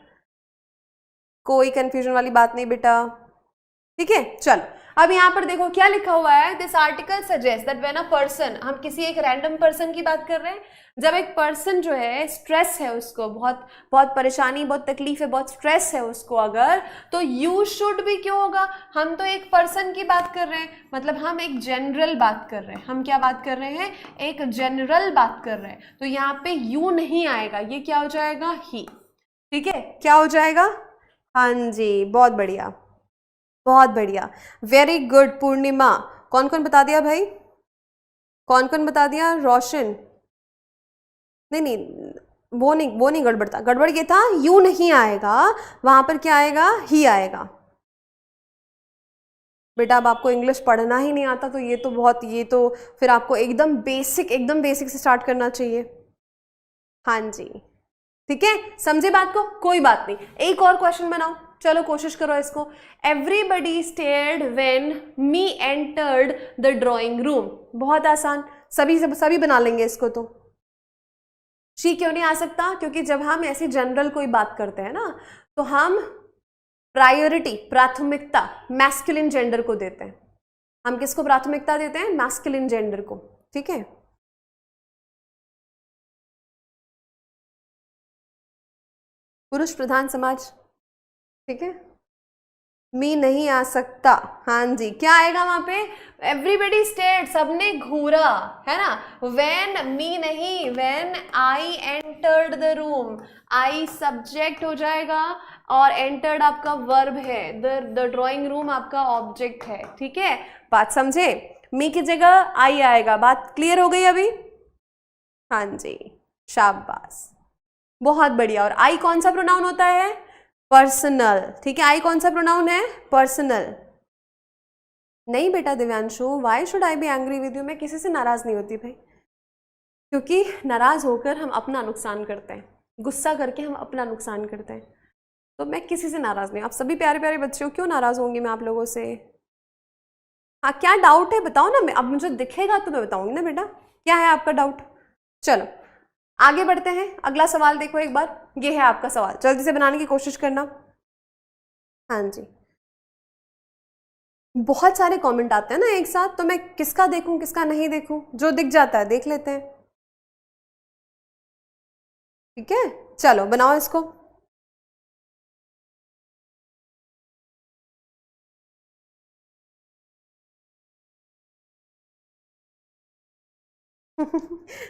कोई कंफ्यूजन वाली बात नहीं बेटा, ठीक है। चलो अब यहाँ पर देखो क्या लिखा हुआ है, this article suggest that when a person, हम किसी एक रैंडम पर्सन की बात कर रहे हैं, जब एक पर्सन जो है स्ट्रेस है, उसको बहुत बहुत परेशानी, बहुत तकलीफ है, बहुत स्ट्रेस है उसको अगर, तो यू शुड भी क्यों होगा? हम तो एक पर्सन की बात कर रहे हैं, मतलब हम एक जनरल बात कर रहे हैं। हम क्या बात कर रहे हैं? एक जनरल बात कर रहे हैं, तो यहाँ पे यू नहीं आएगा, ये क्या हो जाएगा? ही, ठीक है। क्या हो जाएगा? हाँ जी, बहुत बढ़िया, बहुत बढ़िया, वेरी गुड पूर्णिमा। कौन कौन बता दिया भाई? कौन कौन बता दिया? रोशन, नहीं नहीं, वो नहीं गड़बड़ था, गड़बड़ ये था यू नहीं आएगा, वहां पर क्या आएगा? ही आएगा। बेटा अब आपको इंग्लिश पढ़ना ही नहीं आता तो ये तो बहुत, ये तो फिर आपको एकदम बेसिक से स्टार्ट करना चाहिए। हाँ जी, ठीक है, समझे बात को? कोई बात नहीं, एक और क्वेश्चन बनाओ, चलो कोशिश करो इसको। Everybody stared when me entered the drawing room, बहुत आसान, सभी बना लेंगे इसको। तो शी क्यों नहीं आ सकता? क्योंकि जब हम ऐसी जनरल कोई बात करते हैं ना, तो हम प्रायोरिटी, प्राथमिकता मैस्कुलिन जेंडर को देते हैं। हम किसको प्राथमिकता देते हैं? मैस्कुलिन जेंडर को, ठीक है। पुरुष प्रधान समाज, ठीक है। मी नहीं आ सकता, हाँ जी, क्या आएगा वहां पे? एवरीबडी स्टेट, सबने घूरा, है ना। व्हेन मी नहीं, when I entered the room, I subject हो जाएगा और एंटर्ड आपका वर्ब है, द ड्राइंग रूम आपका ऑब्जेक्ट है, ठीक है। बात समझे? मी की जगह आई आएगा। बात क्लियर हो गई अभी? हाँ जी, शाबाश, बहुत बढ़िया। और आई कौन सा प्रोनाउन होता है? पर्सनल, ठीक है। आई कौन सा प्रोनाउन है? पर्सनल। नहीं बेटा Divyanshu, why should I be angry with you? मैं किसी से नाराज नहीं होती भाई, क्योंकि नाराज होकर हम अपना नुकसान करते हैं, गुस्सा करके हम अपना नुकसान करते हैं। तो मैं किसी से नाराज नहीं। आप सभी प्यारे प्यारे बच्चे हो, क्यों नाराज होंगी मैं आप लोगों से? हाँ, क्या डाउट है बताओ ना, मैं अब मुझे दिखेगा तो मैं बताऊंगी ना बेटा, क्या है आपका डाउट। चलो आगे बढ़ते हैं, अगला सवाल देखो एक बार, ये है आपका सवाल, जल्दी से बनाने की कोशिश करना। हाँ जी, बहुत सारे कमेंट आते हैं ना एक साथ, तो मैं किसका देखूं किसका नहीं देखूं, जो दिख जाता है देख लेते हैं, ठीक है। चलो बनाओ इसको।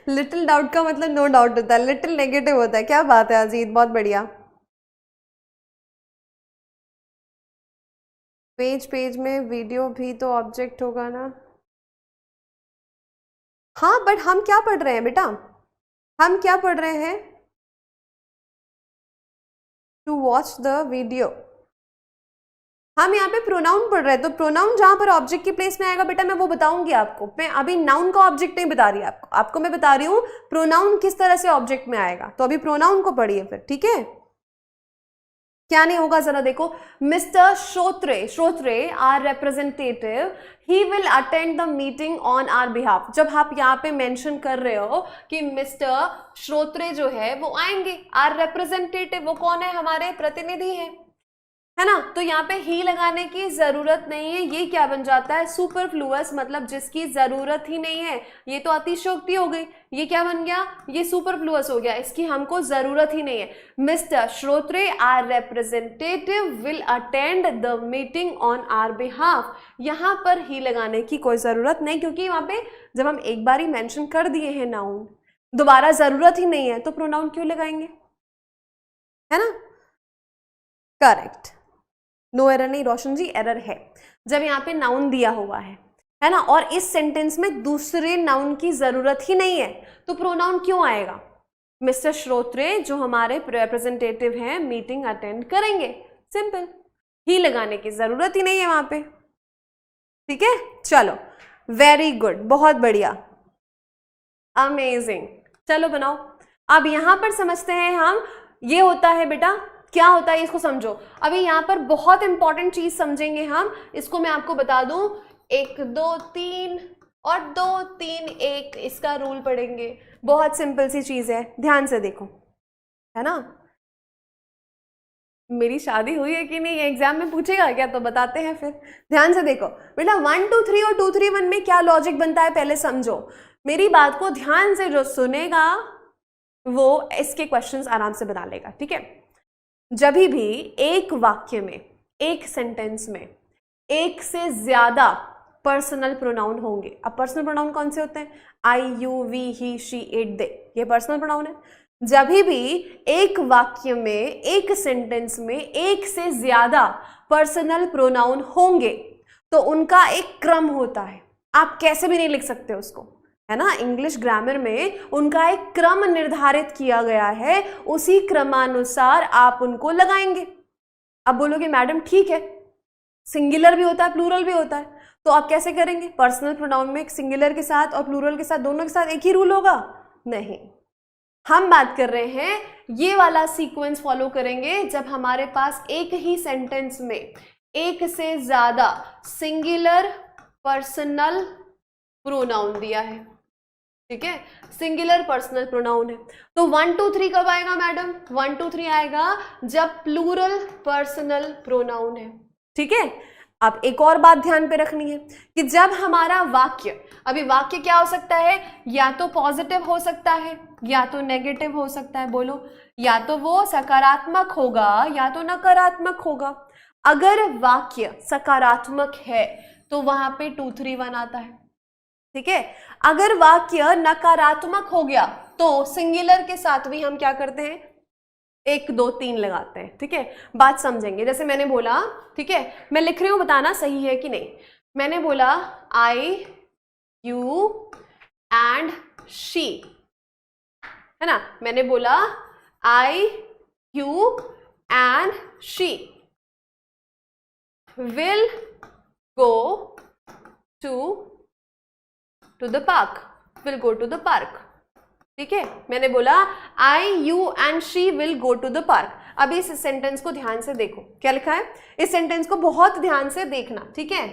लिटिल डाउट का मतलब नो डाउट होता है, लिटिल नेगेटिव होता है। क्या बात है अजीत, बहुत बढ़िया। पेज पेज में वीडियो भी तो ऑब्जेक्ट होगा ना। हाँ बट हम क्या पढ़ रहे हैं बेटा, हम क्या पढ़ रहे हैं? To watch the video. हम यहाँ पे प्रोनाउन पढ़ रहे हैं, तो प्रोनाउन जहां पर ऑब्जेक्ट की प्लेस में आएगा बेटा मैं वो बताऊंगी आपको। मैं अभी नाउन का ऑब्जेक्ट नहीं बता रही आपको मैं बता रही हूँ प्रोनाउन किस तरह से ऑब्जेक्ट में आएगा। तो अभी प्रोनाउन को पढ़िए फिर, ठीक है। क्या नहीं होगा जरा देखो। Mister Shrotre, Shrotre our representative, he will attend the meeting on our behalf. जब आप यहाँ पे मेंशन कर रहे हो कि मिस्टर श्रोत्रे जो है वो आएंगे, आर रिप्रेजेंटेटिव वो कौन है? हमारे प्रतिनिधि है ना। तो यहाँ पे ही लगाने की जरूरत नहीं है। ये क्या बन जाता है? सुपरफ्लुअस, मतलब जिसकी जरूरत ही नहीं है। ये तो अतिशयोक्ति हो गई। ये क्या बन गया? ये सुपरफ्लुअस हो गया, इसकी हमको जरूरत ही नहीं है। Mister Shrotre our representative will attend the meeting on our behalf. यहाँ पर ही लगाने की कोई जरूरत नहीं, क्योंकि वहां पे जब हम एक बार ही मेंशन कर दिए हैं नाउन, दोबारा जरूरत ही नहीं है, तो प्रोनाउन क्यों लगाएंगे, है ना। करेक्ट, नो एरर नहीं रोशन जी, एरर है जब यहाँ पे नाउन दिया हुआ है ना, और इस सेंटेंस में दूसरे नाउन की जरूरत ही नहीं है, तो प्रोनाउन क्यों आएगा? मिस्टर श्रोत्रे जो हमारे रिप्रेजेंटेटिव हैं मीटिंग अटेंड करेंगे, सिंपल, ही लगाने की जरूरत ही नहीं है वहां पे, ठीक है। चलो वेरी गुड, बहुत बढ़िया, अमेजिंग। चलो बनाओ। अब यहां पर समझते हैं हम, ये होता है बेटा, क्या होता है इसको समझो। अभी यहाँ पर बहुत इंपॉर्टेंट चीज समझेंगे हम, इसको मैं आपको बता दूं। 1 2 3 और 2 3 1 इसका रूल पढ़ेंगे। बहुत सिंपल सी चीज है, ध्यान से देखो, है ना। मेरी शादी हुई है कि नहीं एग्जाम में पूछेगा क्या, तो बताते हैं फिर। ध्यान से देखो बेटा, 1 2 3 और 2 3 1 में क्या लॉजिक बनता है पहले समझो। मेरी बात को ध्यान से जो सुनेगा वो इसके क्वेश्चंस आराम से बना लेगा, ठीक है। जब भी एक वाक्य में, एक सेंटेंस में एक से ज्यादा पर्सनल प्रोनाउन होंगे। अब पर्सनल प्रोनाउन कौन से होते हैं? I, you, we, he, she, it, they, ये पर्सनल प्रोनाउन है। जब भी एक वाक्य में, एक सेंटेंस में एक से ज्यादा पर्सनल प्रोनाउन होंगे तो उनका एक क्रम होता है, आप कैसे भी नहीं लिख सकते उसको, है ना। इंग्लिश ग्रामर में उनका एक क्रम निर्धारित किया गया है, उसी क्रमानुसार आप उनको लगाएंगे। अब बोलोगे मैडम ठीक है, सिंगुलर भी होता है प्लूरल भी होता है, तो आप कैसे करेंगे? पर्सनल प्रोनाउन में सिंगुलर के साथ और प्लूरल के साथ, दोनों के साथ एक ही रूल होगा? नहीं, हम बात कर रहे हैं ये वाला सीक्वेंस फॉलो करेंगे जब हमारे पास एक ही सेंटेंस में एक से ज्यादा सिंगुलर पर्सनल प्रोनाउन दिया है, ठीक है। सिंगुलर पर्सनल प्रोनाउन है, तो 1 2 3 कब आएगा मैडम? 1 2 3 आएगा जब प्लूरल पर्सनल प्रोनाउन है, ठीक है। अब एक और बात ध्यान पे रखनी है कि जब हमारा वाक्य, अभी वाक्य क्या हो सकता है? या तो पॉजिटिव हो सकता है या तो नेगेटिव हो सकता है। बोलो, या तो वो सकारात्मक होगा या तो नकारात्मक होगा। अगर वाक्य सकारात्मक है तो वहां पे 2 3 1 आता है, ठीक है। अगर वाक्य नकारात्मक हो गया तो सिंगुलर के साथ भी हम क्या करते हैं, 1 2 3 लगाते हैं, ठीक है। बात समझेंगे। जैसे मैंने बोला, ठीक है, मैं लिख रही हूं, बताना सही है कि नहीं। मैंने बोला आई, यू एंड शी, है ना। मैंने बोला I, you and she will go to the park, will go to the park, ठीक है। मैंने बोला I, you and she will go to the park. अब इस सेंटेंस को ध्यान से देखो, क्या लिखा है, इस सेंटेंस को बहुत ध्यान से देखना, ठीक है।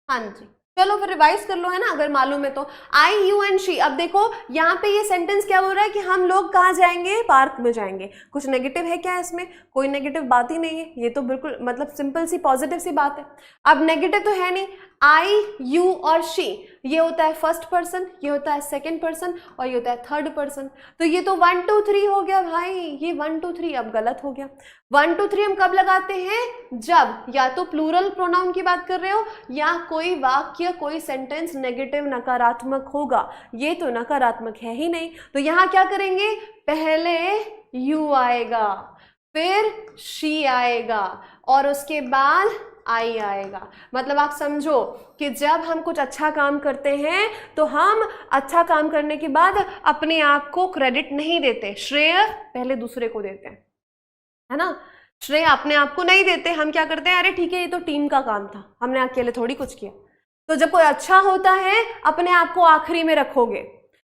हाँ जी, चलो फिर रिवाइज कर लो, है ना, अगर मालूम है तो। आई, यू एंड शी। अब देखो यहाँ पे ये सेंटेंस क्या बोल रहा है कि हम लोग कहाँ जाएंगे, पार्क में जाएंगे। कुछ नेगेटिव है क्या इसमें? कोई नेगेटिव बात ही नहीं है, ये तो बिल्कुल मतलब सिंपल सी पॉजिटिव सी बात है। अब नेगेटिव तो है नहीं। आई, यू और शी, ये होता है फर्स्ट पर्सन, ये होता है सेकंड पर्सन और ये होता है थर्ड पर्सन। तो ये तो 1 2 3 हो गया भाई, ये 1 2 3 अब गलत हो गया। 1 2 3 हम कब लगाते हैं, जब या तो प्लूरल प्रोनाउन की बात कर रहे हो या कोई वाक्य, कोई सेंटेंस नेगेटिव नकारात्मक होगा। ये तो नकारात्मक है ही नहीं, तो यहाँ क्या करेंगे, पहले यू आएगा, फिर शी आएगा और उसके बाद आई आएगा। मतलब आप समझो कि जब हम कुछ अच्छा काम करते हैं तो हम अच्छा काम करने के बाद अपने आप को क्रेडिट नहीं देते, श्रेय पहले दूसरे को देते हैं, है ना। श्रेय अपने आप को नहीं देते, हम क्या करते हैं, अरे ठीक है ये तो टीम का काम था, हमने अकेले थोड़ी कुछ किया। तो जब कोई अच्छा होता है अपने आप को आखिरी में रखोगे,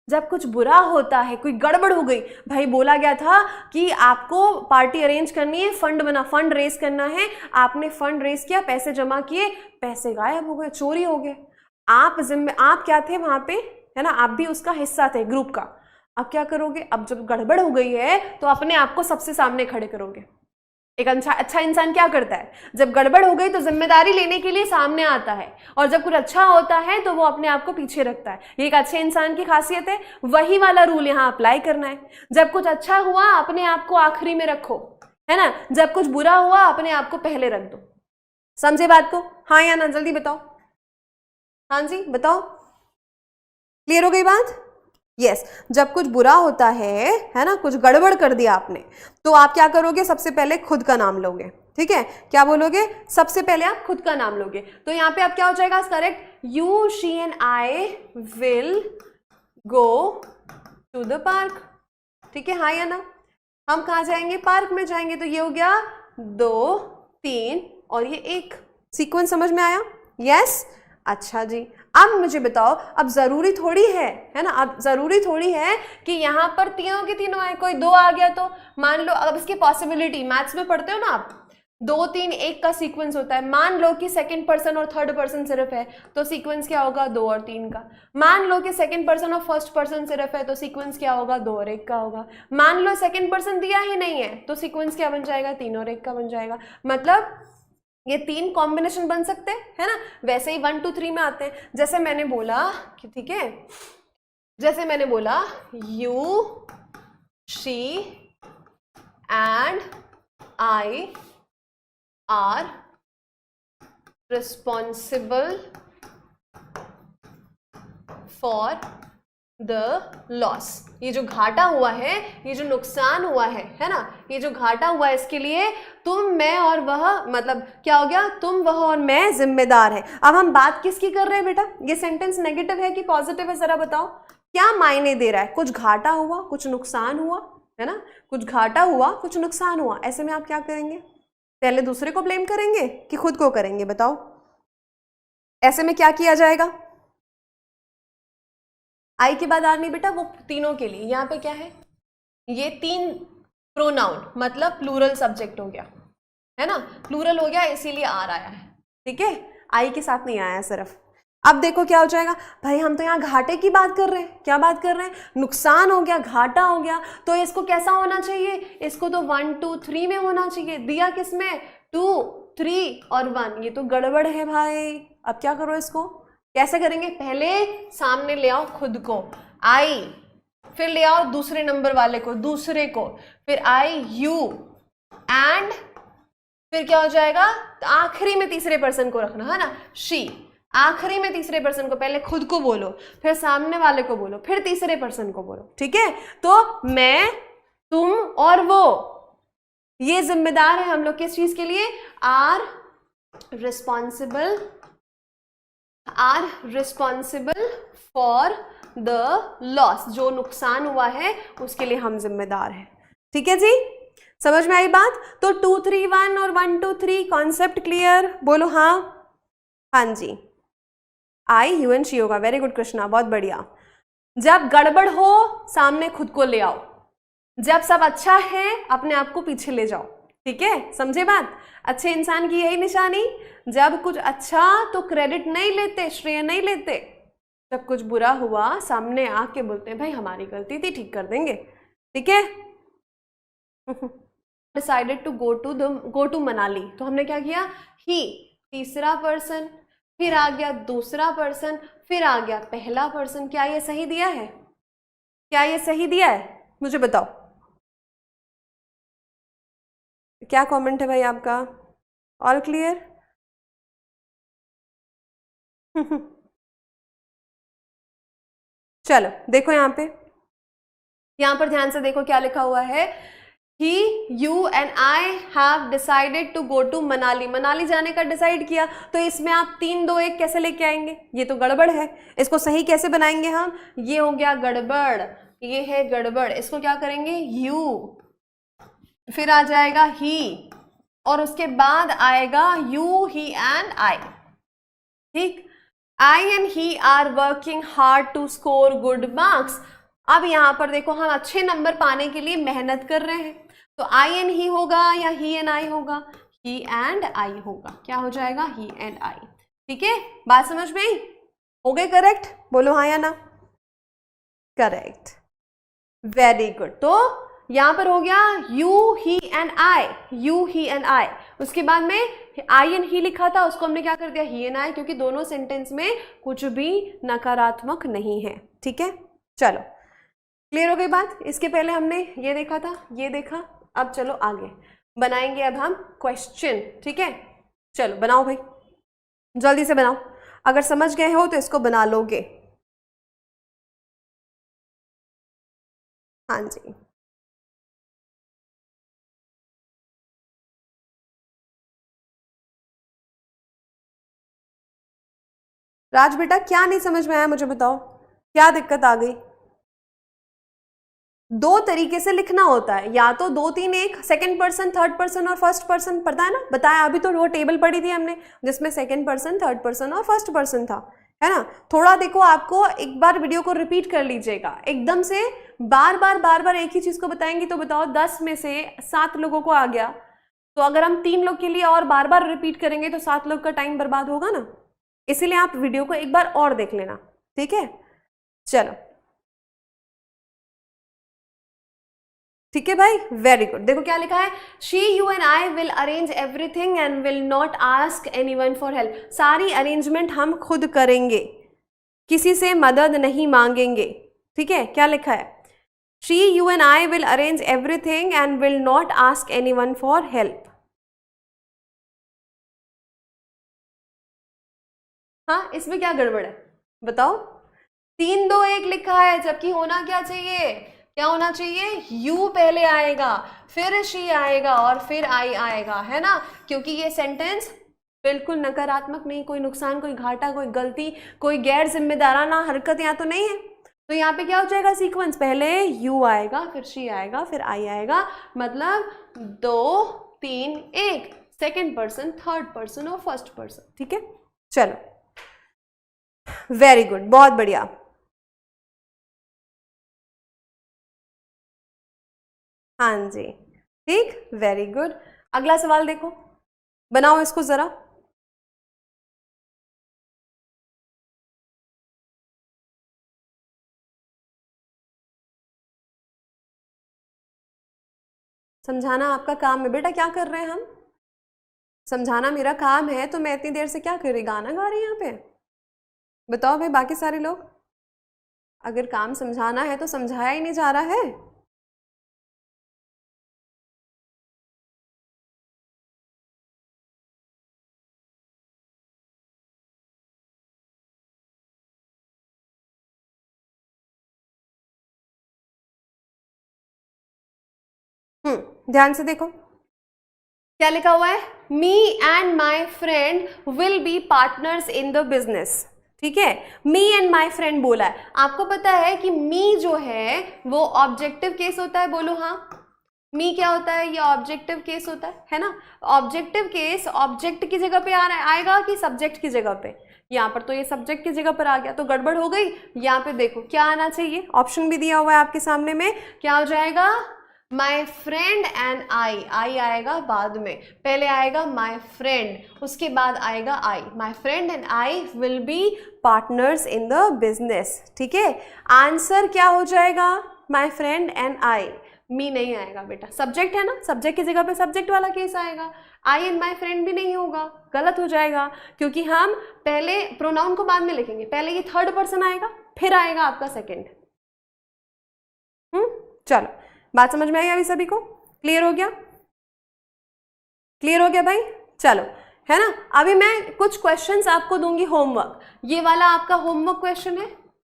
जब कुछ बुरा होता है, कोई गड़बड़ हो गई, भाई बोला गया था कि आपको पार्टी अरेंज करनी है, फंड रेस करना है, आपने फंड रेस किया, पैसे जमा किए, पैसे गायब हो गए, चोरी हो गए, आप क्या थे वहां पे, है ना, आप भी उसका हिस्सा थे ग्रुप का। अब क्या करोगे, अब जब गड़बड़ हो गई है तो अपने आप को सबसे सामने खड़े करोगे। एक अच्छा इंसान क्या करता है, जब गड़बड़ हो गई तो जिम्मेदारी लेने के लिए सामने आता है, और जब कुछ अच्छा होता है तो वो अपने आप को पीछे रखता है। ये एक अच्छे इंसान की खासियत है, वही वाला रूल यहाँ अप्लाई करना है। जब कुछ अच्छा हुआ अपने आप को आखिरी में रखो, है ना, जब कुछ बुरा हुआ अपने आप को पहले रख दो। समझे बात को? हाँ या ना, जल्दी बताओ। हाँ जी बताओ, क्लियर हो गई बात? यस, जब कुछ बुरा होता है ना, कुछ गड़बड़ कर दिया आपने, तो आप क्या करोगे, सबसे पहले खुद का नाम लोगे, ठीक है। क्या बोलोगे, सबसे पहले आप खुद का नाम लोगे। तो यहाँ पे आप क्या हो जाएगा correct, you, she and I will go to the park, ठीक है। हाँ या ना, हम कहाँ जाएंगे, पार्क में जाएंगे। तो ये हो गया 2 3 और ये 1, सीक्वेंस समझ में आया? यस, अच्छा जी। अब मुझे बताओ, अब जरूरी थोड़ी है ना, अब जरूरी थोड़ी है कि यहाँ पर तीनों के तीनों आए, कोई 2 आ गया तो मान लो, अब इसकी पॉसिबिलिटी मैथ्स में पढ़ते हो ना आप, 2 3 1 का सीक्वेंस होता है। मान लो कि सेकंड पर्सन और थर्ड पर्सन सिर्फ है तो सीक्वेंस क्या होगा, 2 और 3 का। मान लो कि सेकंड पर्सन और फर्स्ट पर्सन सिर्फ है तो सीक्वेंस क्या होगा, 2 और 1 का होगा। मान लो सेकंड पर्सन दिया ही नहीं है तो सीक्वेंस क्या बन जाएगा, 3 और 1 का बन जाएगा। मतलब ये 3 कॉम्बिनेशन बन सकते हैं, है ना। वैसे ही 1 2 3 में आते हैं। जैसे मैंने बोला कि ठीक है, जैसे मैंने बोला you, she and I R responsible for the loss. ये जो घाटा हुआ है, ये जो नुकसान हुआ है ना, ये जो घाटा हुआ है, इसके लिए तुम, मैं और वह, मतलब क्या हो गया, तुम, वह और मैं जिम्मेदार है। अब हम बात किसकी कर रहे हैं बेटा, ये सेंटेंस नेगेटिव है कि पॉजिटिव है, जरा बताओ क्या मायने दे रहा है। कुछ घाटा हुआ, कुछ नुकसान हुआ, है ना, कुछ घाटा हुआ, कुछ नुकसान हुआ। ऐसे में आप क्या करेंगे, पहले दूसरे को ब्लेम करेंगे कि खुद को करेंगे, बताओ। ऐसे में क्या किया जाएगा, आई के बाद आर नहीं बेटा, वो तीनों के लिए। यहाँ पे क्या है, ये 3 प्रोनाउन, मतलब प्लूरल सब्जेक्ट हो गया, है ना, प्लूरल हो गया, इसीलिए आर आया है, ठीक है, आई के साथ नहीं आया सिर्फ। अब देखो क्या हो जाएगा, भाई हम तो यहाँ घाटे की बात कर रहे हैं, क्या बात कर रहे हैं, नुकसान हो गया, घाटा हो गया, तो इसको कैसा होना चाहिए, इसको तो 1 2 3 में होना चाहिए। दिया किसमें, 2 3 और 1, ये तो गड़बड़ है भाई। अब क्या करो, इसको कैसे करेंगे, पहले सामने ले आओ खुद को, आई, फिर ले आओ दूसरे नंबर वाले को, दूसरे को, फिर आई, यू, एंड फिर क्या हो जाएगा, आखिरी में तीसरे पर्सन को रखना है ना, शी। आखिरी में तीसरे पर्सन को, पहले खुद को बोलो, फिर सामने वाले को बोलो, फिर तीसरे पर्सन को बोलो, ठीक है। तो मैं, तुम और वो, ये जिम्मेदार है हम लोग किस चीज के लिए, are responsible for the loss, जो नुकसान हुआ है उसके लिए हम जिम्मेदार हैं, ठीक है जी। समझ में आई बात। तो 2 3 1 और 1 2 3 कॉन्सेप्ट क्लियर, बोलो हाँ। हाँ जी, आई यू एंड शी होगा, वेरी गुड कृष्णा, बहुत बढ़िया। जब गड़बड़ हो सामने खुद को ले आओ, जब सब अच्छा है अपने आप को पीछे ले जाओ, ठीक है, समझे बात। अच्छे इंसान की यही निशानी, जब कुछ अच्छा तो क्रेडिट नहीं लेते, श्रेय नहीं लेते, जब कुछ बुरा हुआ सामने आके बोलते हैं भाई हमारी गलती थी, ठीक कर देंगे, ठीक है। Decided to go to Manali, तो हमने क्या किया, ही तीसरा पर्सन, फिर आ गया दूसरा पर्सन, फिर आ गया पहला पर्सन। क्या ये सही दिया है, क्या ये सही दिया है, मुझे बताओ। क्या कमेंट है भाई आपका, ऑल क्लियर। चलो देखो यहां पर ध्यान से देखो क्या लिखा हुआ है, He, you and I have decided to go to Manali. Manali जाने का डिसाइड किया, तो इसमें आप 3 2 1 कैसे लेके आएंगे, ये तो गड़बड़ है, इसको सही कैसे बनाएंगे हम, ये हो गया गड़बड़, ये है गड़बड़, इसको क्या करेंगे, you, फिर आ जाएगा he, और उसके बाद आएगा you, he and I, ठीक। I and he are working hard to score good marks। अब यहां पर देखो हम अच्छे नंबर पाने के लिए मेहनत कर रहे हैं, तो आई एंड ही होगा या ही एंड आई होगा, ही एंड आई होगा, क्या हो जाएगा, ही एंड आई, ठीक है। बात समझ में आई, हो गए करेक्ट, बोलो हाँ या ना, करेक्ट, वेरी गुड। तो यहां पर हो गया you he and I, you he and I, उसके बाद में आई एंड ही लिखा था, उसको हमने क्या कर दिया, ही एंड आई, क्योंकि दोनों सेंटेंस में कुछ भी नकारात्मक नहीं है, ठीक है। चलो क्लियर हो गई बात। इसके पहले हमने ये देखा था, ये देखा, अब चलो आगे बनाएंगे अब हम क्वेश्चन, ठीक है। चलो बनाओ भाई, जल्दी से बनाओ, अगर समझ गए हो तो इसको बना लोगे। हाँ जी, राज बेटा क्या नहीं समझ में आया मुझे बताओ, क्या दिक्कत आ गई। 2 तरीके से लिखना होता है, या तो 2 3 1, सेकंड पर्सन, थर्ड पर्सन और फर्स्ट पर्सन, पता है ना, बताया अभी तो, वो टेबल पढ़ी थी हमने जिसमें सेकंड पर्सन, थर्ड पर्सन और फर्स्ट पर्सन था, है ना। थोड़ा देखो, आपको एक बार वीडियो को रिपीट कर लीजिएगा, एकदम से बार बार एक ही चीज को बताएंगी तो बताओ 10 में से 7 लोगों को आ गया, तो अगर हम 3 लोग के लिए और बार बार रिपीट करेंगे तो 7 लोग का टाइम बर्बाद होगा ना, इसीलिए आप वीडियो को एक बार और देख लेना, ठीक है। चलो ठीक है भाई, वेरी गुड। देखो क्या लिखा है, she you and I will arrange everything and will not ask anyone for help. सारी अरेंजमेंट हम खुद करेंगे, किसी से मदद नहीं मांगेंगे, ठीक है। क्या लिखा है, she you and I will arrange everything and will not ask anyone for help. हाँ, इसमें क्या गड़बड़ है बताओ, 3 2 1 लिखा है, जबकि होना क्या चाहिए, क्या होना चाहिए, यू पहले आएगा, फिर शी आएगा और फिर आई आएगा, है ना, क्योंकि ये सेंटेंस बिल्कुल नकारात्मक नहीं, कोई नुकसान, कोई घाटा, कोई गलती, कोई गैर जिम्मेदाराना हरकत यहाँ तो नहीं है। तो यहाँ पे क्या हो जाएगा सीक्वेंस, पहले यू आएगा, फिर शी आएगा, फिर आई आएगा, मतलब 2 3 1, सेकेंड पर्सन, थर्ड पर्सन और फर्स्ट पर्सन, ठीक है। चलो वेरी गुड, बहुत बढ़िया। हाँ जी, ठीक, वेरी गुड। अगला सवाल देखो, बनाओ इसको जरा। समझाना आपका काम है बेटा, क्या कर रहे हैं हम, समझाना मेरा काम है, तो मैं इतनी देर से क्या कर रही, गाना गा रही यहाँ पे, बताओ भाई बाकी सारे लोग। अगर काम समझाना है तो समझाया ही नहीं जा रहा है। ध्यान से देखो क्या लिखा हुआ है, me and my friend will be partners in the business. ठीक है, मी एंड माई फ्रेंड बोला है। आपको पता है कि मी जो है वो ऑब्जेक्टिव केस होता है, बोलो हाँ। मी क्या होता है, ये ऑब्जेक्टिव केस होता है ना। ऑब्जेक्टिव केस ऑब्जेक्ट की जगह पे आएगा कि सब्जेक्ट की जगह पे। यहाँ पर तो ये सब्जेक्ट की जगह पर आ गया, तो गड़बड़ हो गई। यहाँ पे देखो क्या आना चाहिए, ऑप्शन भी दिया हुआ है आपके सामने में, क्या हो जाएगा, माई फ्रेंड एंड आई आएगा बाद में, पहले आएगा माई फ्रेंड, उसके बाद आएगा I. My friend and I will be partners in the business. ठीक है, आंसर क्या हो जाएगा, माई फ्रेंड एंड आई। मी नहीं आएगा बेटा, सब्जेक्ट है ना, सब्जेक्ट की जगह पे सब्जेक्ट वाला केस आएगा। आई एंड माई फ्रेंड भी नहीं होगा, गलत हो जाएगा, क्योंकि हम पहले प्रोनाउन को बाद में लिखेंगे, पहले ये थर्ड पर्सन आएगा, फिर आएगा आपका सेकेंड। चलो, बात समझ में आई अभी सभी को, क्लियर हो गया, क्लियर हो गया भाई। चलो, है ना। अभी मैं कुछ क्वेश्चंस आपको दूंगी होमवर्क, ये वाला आपका होमवर्क क्वेश्चन है,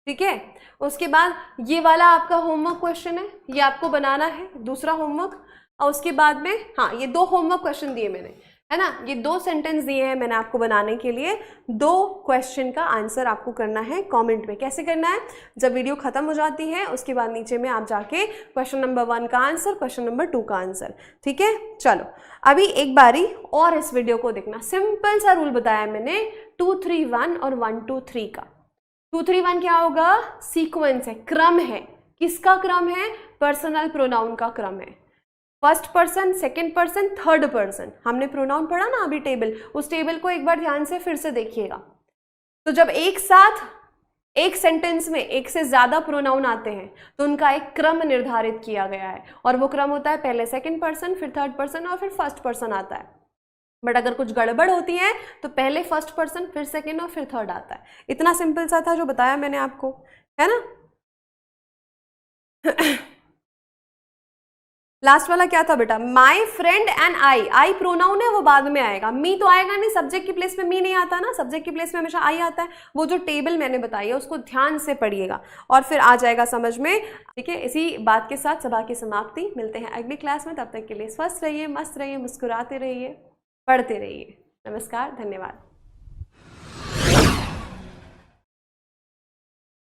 ठीक है। उसके बाद ये वाला आपका होमवर्क क्वेश्चन है, ये आपको बनाना है दूसरा होमवर्क। और उसके बाद में हाँ, ये 2 होमवर्क क्वेश्चन दिए मैंने, है ना, ये 2 सेंटेंस दिए हैं मैंने आपको बनाने के लिए। 2 क्वेश्चन का आंसर आपको करना है कमेंट में। कैसे करना है, जब वीडियो खत्म हो जाती है उसके बाद नीचे में आप जाके क्वेश्चन नंबर 1 का आंसर, क्वेश्चन नंबर 2 का आंसर, ठीक है। चलो, अभी एक बारी और इस वीडियो को देखना। सिंपल सा रूल बताया मैंने 2 3 1 और 1 2 3 का। 2 3 1 क्या होगा, सीक्वेंस है, क्रम है। किसका क्रम है, पर्सनल प्रोनाउन का क्रम है। First person, second person, third person, हमने प्रोनाउन पढ़ा ना अभी टेबल, उस टेबल को एक बार ध्यान से फिर से देखिएगा। तो जब एक साथ एक सेंटेंस में एक से ज्यादा प्रोनाउन आते हैं तो उनका एक क्रम निर्धारित किया गया है, और वो क्रम होता है पहले सेकेंड पर्सन, फिर थर्ड पर्सन और फिर फर्स्ट पर्सन आता है। बट अगर कुछ गड़बड़ होती है तो पहले फर्स्ट पर्सन, फिर सेकेंड और फिर थर्ड आता है। इतना सिंपल सा था जो बताया मैंने आपको, है ना। लास्ट वाला क्या था बेटा, माई फ्रेंड एंड आई प्रोनाउन है, वो बाद में आएगा। मी तो आएगा नहीं, सब्जेक्ट की प्लेस में मी नहीं आता ना, सब्जेक्ट की प्लेस में हमेशा आई आता है। वो जो टेबल मैंने बताई है उसको ध्यान से पढ़िएगा और फिर आ जाएगा समझ में, ठीक है। इसी बात के साथ सभा की समाप्ति, मिलते हैं अगली क्लास में। तब तक के लिए स्वस्थ रहिए, मस्त रहिए, मुस्कुराते रहिए, पढ़ते रहिए। नमस्कार, धन्यवाद।